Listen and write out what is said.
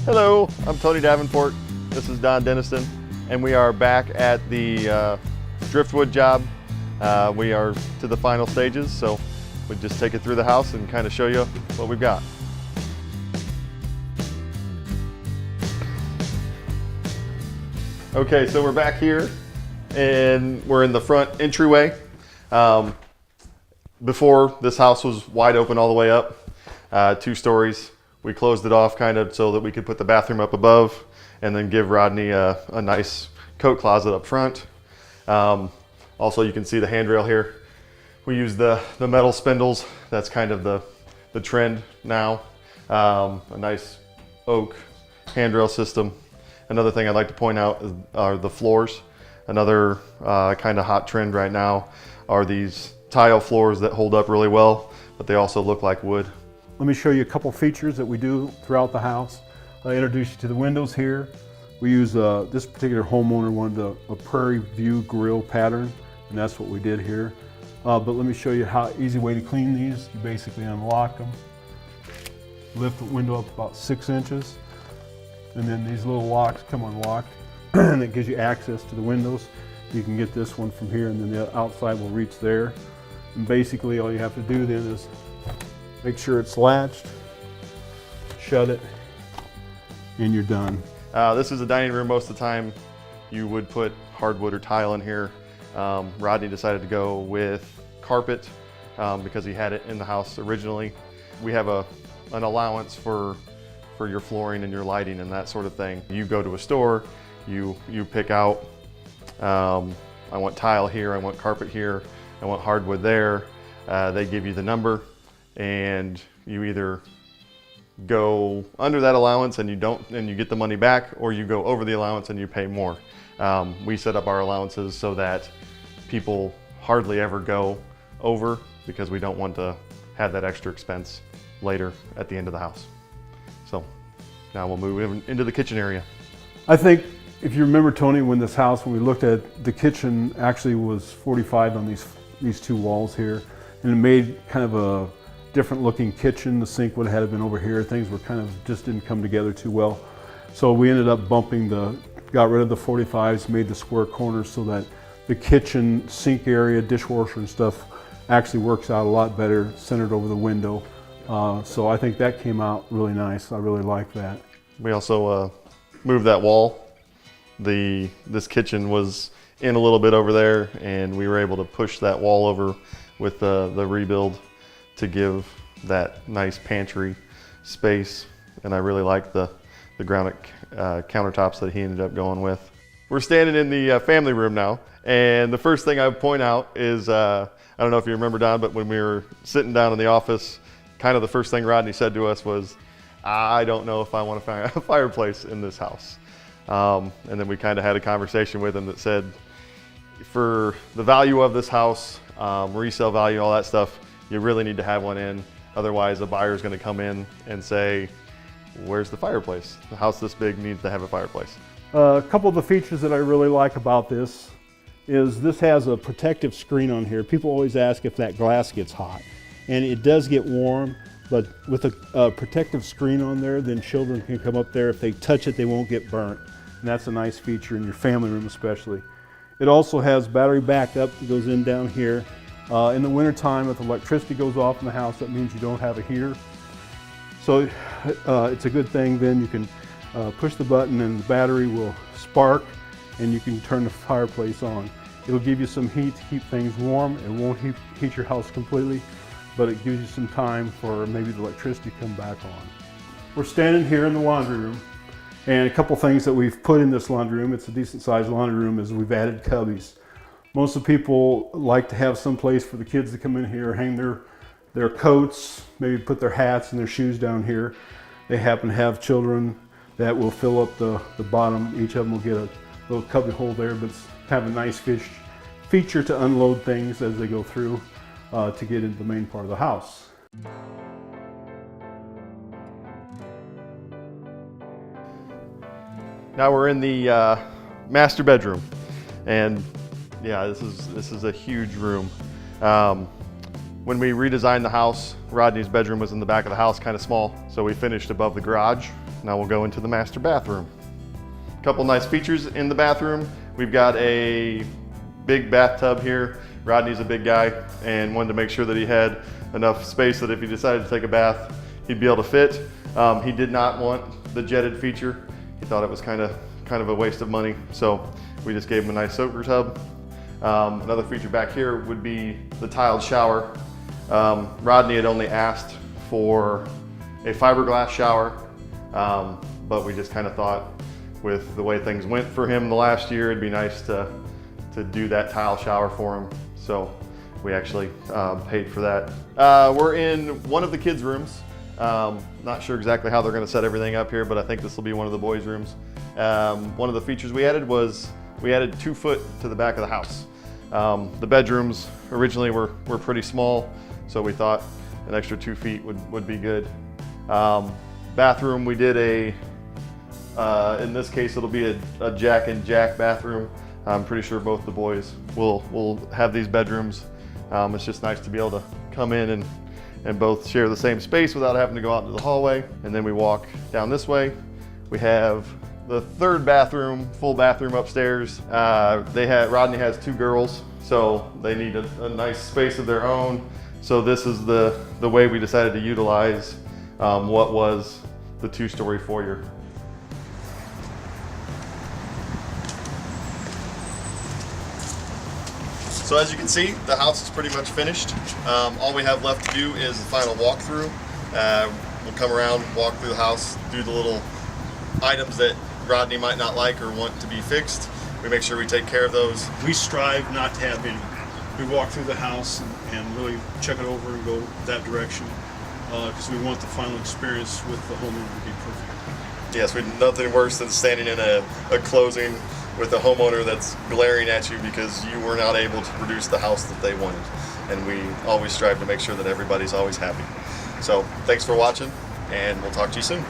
Hello, I'm Tony Davenport. This is Don Denniston, and we are back at the Driftwood job. We are to the final stages, so we just take it through the house and kind of show you what we've got. Okay, so we're back here, and we're in the front entryway. Before, this house was wide open all the way up, 2 stories. We closed it off kind of so that we could put the bathroom up above and then give Rodney a nice coat closet up front. Also, you can see the handrail here. We use the metal spindles. That's kind of the trend now. A nice oak handrail system. Another thing I'd like to point out are the floors. Another kind of hot trend right now are these tile floors that hold up really well, but they also look like wood. Let me show you a couple features that we do throughout the house. I introduce you to the windows here. We use this particular homeowner wanted a prairie view grill pattern, and that's what we did here. But let me show you how easy way to clean these. You basically unlock them, lift the window up about 6 inches, and then these little locks come unlocked, and it gives you access to the windows. You can get this one from here, and then the outside will reach there. And basically all you have to do then is make sure it's latched, shut it, and you're done. This is a dining room. Most of the time you would put hardwood or tile in here. Rodney decided to go with carpet because he had it in the house originally. We have an allowance for your flooring and your lighting and that sort of thing. You go to a store, you pick out, I want tile here, I want carpet here, I want hardwood there. They give you the number, and you either go under that allowance and you get the money back, or you go over the allowance and you pay more. We set up our allowances so that people hardly ever go over, because we don't want to have that extra expense later at the end of the house. So now we'll move into the kitchen area. I think if you remember, Tony, when we looked at the kitchen, actually was 45 on these 2 walls here, and it made kind of a different looking kitchen. The sink would have been over here. Things were kind of just didn't come together too well. So we ended up got rid of the 45s, made the square corners so that the kitchen sink area, dishwasher and stuff actually works out a lot better, centered over the window. So I think that came out really nice. I really like that. We also moved that wall. This kitchen was in a little bit over there, and we were able to push that wall over with the rebuild to give that nice pantry space. And I really like the granite countertops that he ended up going with. We're standing in the family room now, and the first thing I would point out is, I don't know if you remember, Don, but when we were sitting down in the office, kind of the first thing Rodney said to us was, I don't know if I want to find a fireplace in this house. And then we kind of had a conversation with him that said, for the value of this house, resale value, all that stuff, you really need to have one in. Otherwise, a buyer is going to come in and say, where's the fireplace? The house this big needs to have a fireplace. A couple of the features that I really like about this is this has a protective screen on here. People always ask if that glass gets hot, and it does get warm, but with a protective screen on there, then children can come up there. If they touch it, they won't get burnt. And that's a nice feature in your family room especially. It also has battery backup that goes in down here. In the wintertime, if electricity goes off in the house, that means you don't have a heater. So it's a good thing. Then you can push the button and the battery will spark, and you can turn the fireplace on. It'll give you some heat to keep things warm. It won't heat your house completely, but it gives you some time for maybe the electricity to come back on. We're standing here in the laundry room, and a couple things that we've put in this laundry room, it's a decent sized laundry room, is we've added cubbies. Most of the people like to have some place for the kids to come in here, hang their coats, maybe put their hats and their shoes down here. They happen to have children that will fill up the bottom. Each of them will get a little cubby hole there, but it's kind of a nice feature to unload things as they go through to get into the main part of the house. Now we're in the master bedroom, and yeah, this is a huge room. When we redesigned the house, Rodney's bedroom was in the back of the house, kind of small, so we finished above the garage Now we'll go into the master bathroom. A couple nice features in the bathroom. We've got a big bathtub here. Rodney's a big guy and wanted to make sure that he had enough space that if he decided to take a bath, he'd be able to fit. He did not want the jetted feature. He thought it was kind of a waste of money, so we just gave him a nice soaker tub. Another feature back here would be the tiled shower. Rodney had only asked for a fiberglass shower, but we just kind of thought with the way things went for him the last year, it'd be nice to do that tile shower for him. So we actually paid for that. We're in one of the kids' rooms. Not sure exactly how they're gonna set everything up here, but I think this will be one of the boys' rooms. One of the features we added was we added 2 foot to the back of the house. The bedrooms originally were pretty small, so we thought an extra 2 feet would be good. Bathroom, we did in this case it'll be a Jack and Jack bathroom. I'm pretty sure both the boys will have these bedrooms. It's just nice to be able to come in and both share the same space without having to go out into the hallway. And then we walk down this way. We have the 3rd bathroom, full bathroom upstairs. Rodney has 2 girls, so they need a nice space of their own. So this is the way we decided to utilize what was the 2-story foyer. So as you can see, the house is pretty much finished. All we have left to do is the final walkthrough. We'll come around, walk through the house, do the little items that Rodney might not like or want to be fixed. We make sure we take care of those. We strive not to have any. We walk through the house and really check it over and go that direction because we want the final experience with the homeowner to be perfect. Yes, nothing worse than standing in a closing with a homeowner that's glaring at you because you were not able to produce the house that they wanted. And we always strive to make sure that everybody's always happy. So thanks for watching, and we'll talk to you soon.